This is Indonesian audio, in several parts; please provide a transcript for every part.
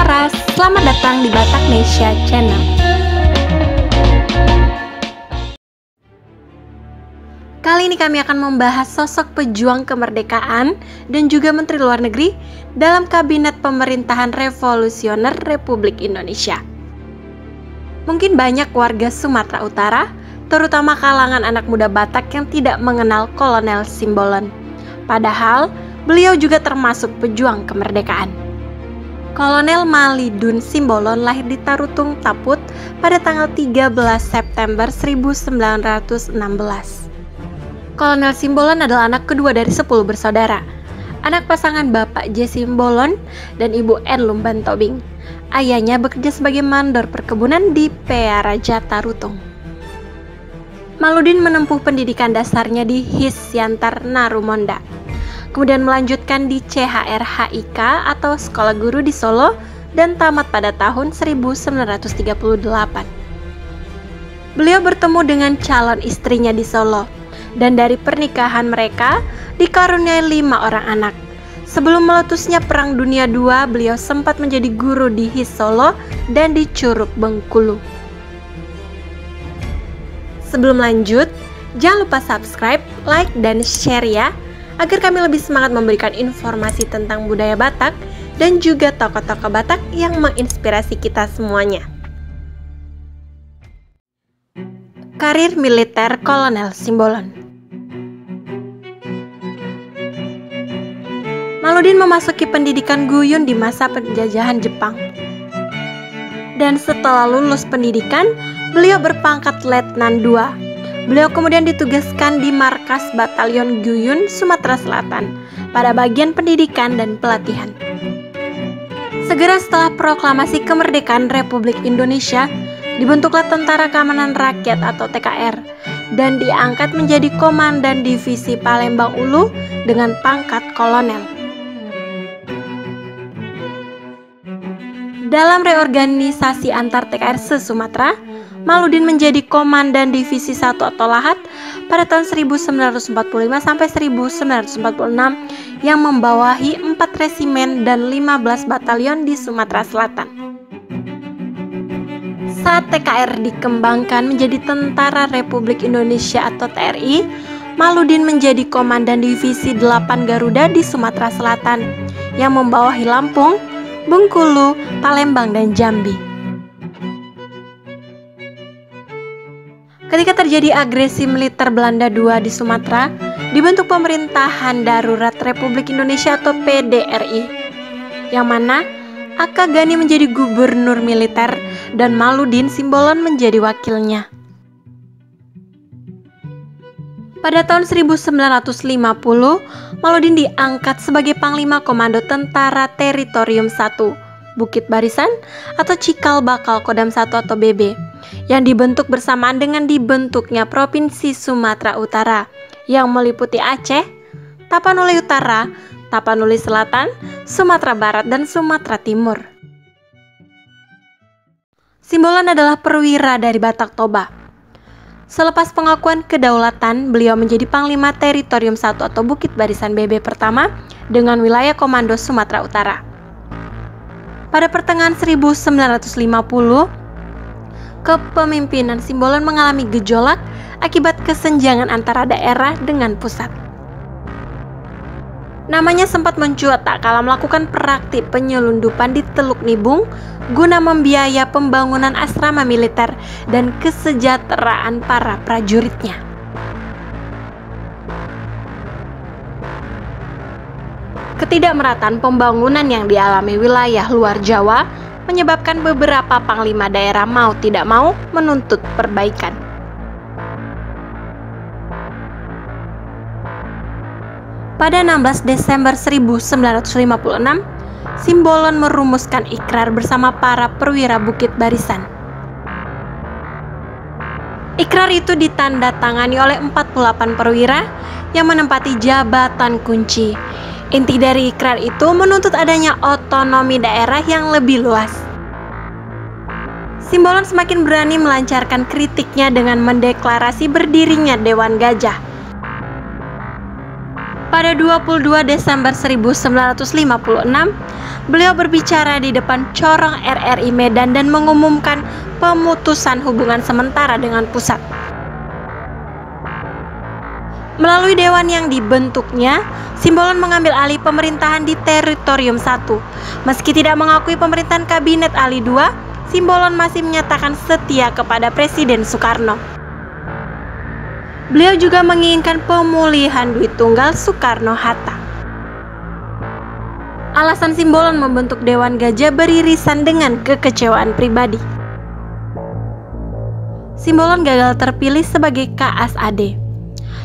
Laras, selamat datang di Bataknesia Channel. Kali ini kami akan membahas sosok pejuang kemerdekaan dan juga Menteri Luar Negeri dalam Kabinet Pemerintahan Revolusioner Republik Indonesia. Mungkin banyak warga Sumatera Utara, terutama kalangan anak muda Batak yang tidak mengenal Kolonel Simbolon. Padahal, beliau juga termasuk pejuang kemerdekaan. Kolonel Malidun Simbolon lahir di Tarutung, Taput pada tanggal 13 September 1916. Kolonel Simbolon adalah anak kedua dari 10 bersaudara, anak pasangan Bapak J. Simbolon dan Ibu N. Lumban Tobing. Ayahnya bekerja sebagai mandor perkebunan di Pearaja, Tarutung. Maludin menempuh pendidikan dasarnya di Hisyantar Narumonda, kemudian melanjutkan di CHRHIK atau Sekolah Guru di Solo dan tamat pada tahun 1938. Beliau bertemu dengan calon istrinya di Solo, dan dari pernikahan mereka dikaruniai 5 orang anak. Sebelum meletusnya Perang Dunia II, beliau sempat menjadi guru di His Solo dan di Curug Bengkulu. Sebelum lanjut, jangan lupa subscribe, like, dan share ya, agar kami lebih semangat memberikan informasi tentang budaya Batak dan juga tokoh-tokoh Batak yang menginspirasi kita semuanya. Karir militer Kolonel Simbolon. Maludin memasuki pendidikan Guyun di masa penjajahan Jepang. Dan setelah lulus pendidikan, beliau berpangkat Letnan II. Beliau kemudian ditugaskan di markas Batalion Guyun, Sumatera Selatan pada bagian pendidikan dan pelatihan. Segera setelah proklamasi kemerdekaan Republik Indonesia, dibentuklah Tentara Keamanan Rakyat atau TKR dan diangkat menjadi Komandan Divisi Palembang Ulu dengan pangkat kolonel. Dalam reorganisasi antar TKR se-Sumatera, Maludin menjadi Komandan Divisi 1 atau Lahat pada tahun 1945 sampai 1946 yang membawahi 4 resimen dan 15 batalion di Sumatera Selatan. Saat TKR dikembangkan menjadi Tentara Republik Indonesia atau TRI, Maludin menjadi Komandan Divisi 8 Garuda di Sumatera Selatan yang membawahi Lampung, Bengkulu, Palembang, dan Jambi. Ketika terjadi agresi militer Belanda II di Sumatera, dibentuk Pemerintahan Darurat Republik Indonesia atau PDRI, yang mana Aka Gani menjadi gubernur militer dan Maludin Simbolon menjadi wakilnya. Pada tahun 1950, Maludin diangkat sebagai Panglima Komando Tentara Teritorium 1, Bukit Barisan atau Cikal Bakal Kodam 1 atau BB, yang dibentuk bersamaan dengan dibentuknya Provinsi Sumatera Utara yang meliputi Aceh, Tapanuli Utara, Tapanuli Selatan, Sumatera Barat, dan Sumatera Timur. Simbolon adalah perwira dari Batak Toba. Selepas pengakuan kedaulatan, beliau menjadi Panglima Teritorium 1 atau Bukit Barisan BB pertama dengan wilayah komando Sumatera Utara. Pada pertengahan 1950, kepemimpinan Simbolon mengalami gejolak akibat kesenjangan antara daerah dengan pusat. Namanya sempat mencuat tak kala melakukan praktik penyelundupan di Teluk Nibung guna membiaya pembangunan asrama militer dan kesejahteraan para prajuritnya. Ketidakmerataan pembangunan yang dialami wilayah luar Jawa menyebabkan beberapa panglima daerah mau tidak mau menuntut perbaikan. Pada 16 Desember 1956, Simbolon merumuskan ikrar bersama para perwira Bukit Barisan. Ikrar itu ditandatangani oleh 48 perwira yang menempati jabatan kunci. Inti dari ikrar itu menuntut adanya otonomi daerah yang lebih luas. Simbolon semakin berani melancarkan kritiknya dengan mendeklarasi berdirinya Dewan Gajah. Pada 22 Desember 1956, beliau berbicara di depan corong RRI Medan dan mengumumkan pemutusan hubungan sementara dengan pusat. Melalui dewan yang dibentuknya, Simbolon mengambil alih pemerintahan di Teritorium I. Meski tidak mengakui pemerintahan Kabinet Ali II, Simbolon masih menyatakan setia kepada Presiden Soekarno. Beliau juga menginginkan pemulihan duit tunggal Soekarno-Hatta. Alasan Simbolon membentuk Dewan Gajah beririsan dengan kekecewaan pribadi. Simbolon gagal terpilih sebagai KSAD.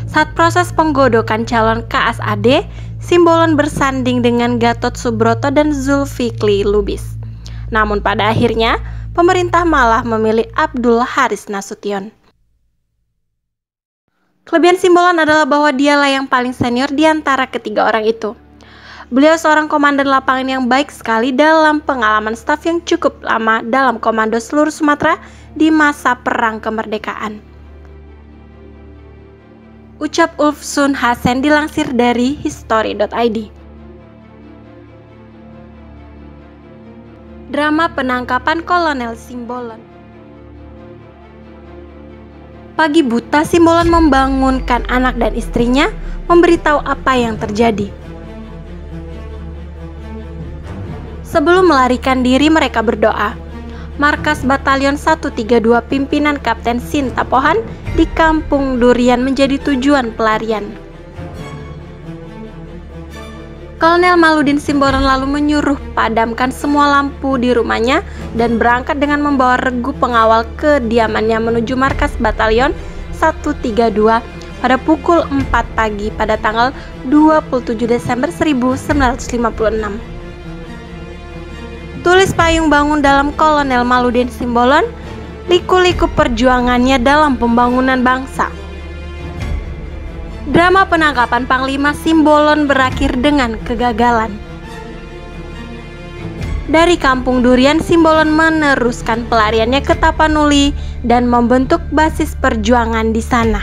Saat proses penggodokan calon KSAD, Simbolon bersanding dengan Gatot Subroto dan Zulfikri Lubis. Namun pada akhirnya, pemerintah malah memilih Abdul Haris Nasution. Kelebihan Simbolon adalah bahwa dialah yang paling senior di antara ketiga orang itu. Beliau seorang komandan lapangan yang baik sekali dalam pengalaman staf yang cukup lama dalam komando seluruh Sumatera di masa perang kemerdekaan. Ucap Ulfsun Hasen dilansir dari history.id. Drama penangkapan Kolonel Simbolon. Pagi buta, Simbolon membangunkan anak dan istrinya, memberitahu apa yang terjadi. Sebelum melarikan diri, mereka berdoa. Markas Batalion 132 pimpinan Kapten Sinta Pohan di Kampung Durian menjadi tujuan pelarian. Kolonel Maludin Simbolon lalu menyuruh padamkan semua lampu di rumahnya dan berangkat dengan membawa regu pengawal ke kediamannya menuju markas Batalion 132 pada pukul 4 pagi pada tanggal 27 Desember 1956. Tulis payung bangun dalam Kolonel Maludin Simbolon, liku-liku perjuangannya dalam pembangunan bangsa. Drama penangkapan Panglima Simbolon berakhir dengan kegagalan. Dari Kampung Durian, Simbolon meneruskan pelariannya ke Tapanuli dan membentuk basis perjuangan di sana.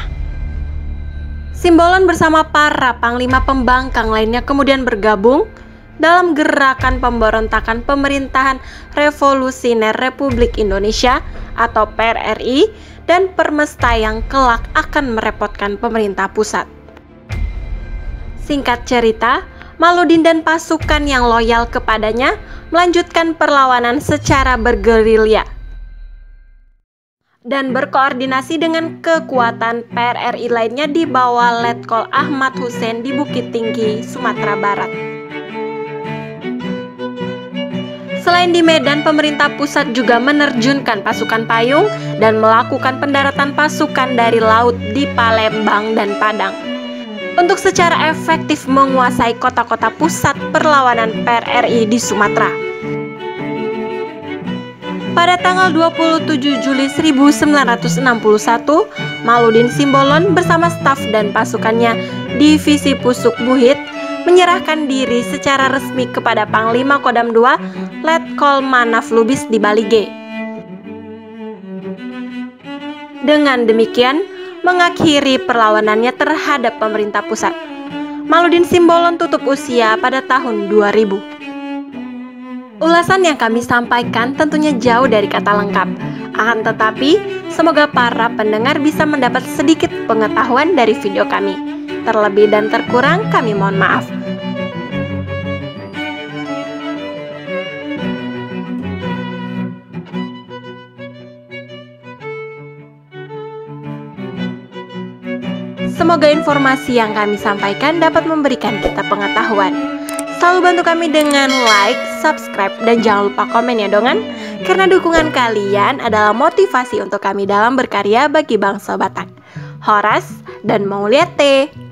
Simbolon bersama para panglima pembangkang lainnya kemudian bergabung dalam gerakan pemberontakan Pemerintahan Revolusioner Republik Indonesia atau PRRI dan Permesta yang kelak akan merepotkan pemerintah pusat. Singkat cerita, Maludin dan pasukan yang loyal kepadanya melanjutkan perlawanan secara bergerilya dan berkoordinasi dengan kekuatan PRRI lainnya di bawah Letkol Ahmad Hussein di Bukit Tinggi, Sumatera Barat. Selain di Medan, pemerintah pusat juga menerjunkan pasukan payung dan melakukan pendaratan pasukan dari laut di Palembang dan Padang untuk secara efektif menguasai kota-kota pusat perlawanan PRRI di Sumatera. Pada tanggal 27 Juli 1961, Maludin Simbolon bersama staf dan pasukannya Divisi Pusuk Buhit menyerahkan diri secara resmi kepada Panglima Kodam II Letkol Manaf Lubis di Balige. Dengan demikian, mengakhiri perlawanannya terhadap pemerintah pusat. Maludin Simbolon tutup usia pada tahun 2000. Ulasan yang kami sampaikan tentunya jauh dari kata lengkap. Akan tetapi, semoga para pendengar bisa mendapat sedikit pengetahuan dari video kami. Terlebih dan terkurang, kami mohon maaf. Semoga informasi yang kami sampaikan dapat memberikan kita pengetahuan. Selalu bantu kami dengan like, subscribe, dan jangan lupa komen ya dongan. Karena dukungan kalian adalah motivasi untuk kami dalam berkarya bagi bangsa Batak. Horas dan Mauliate.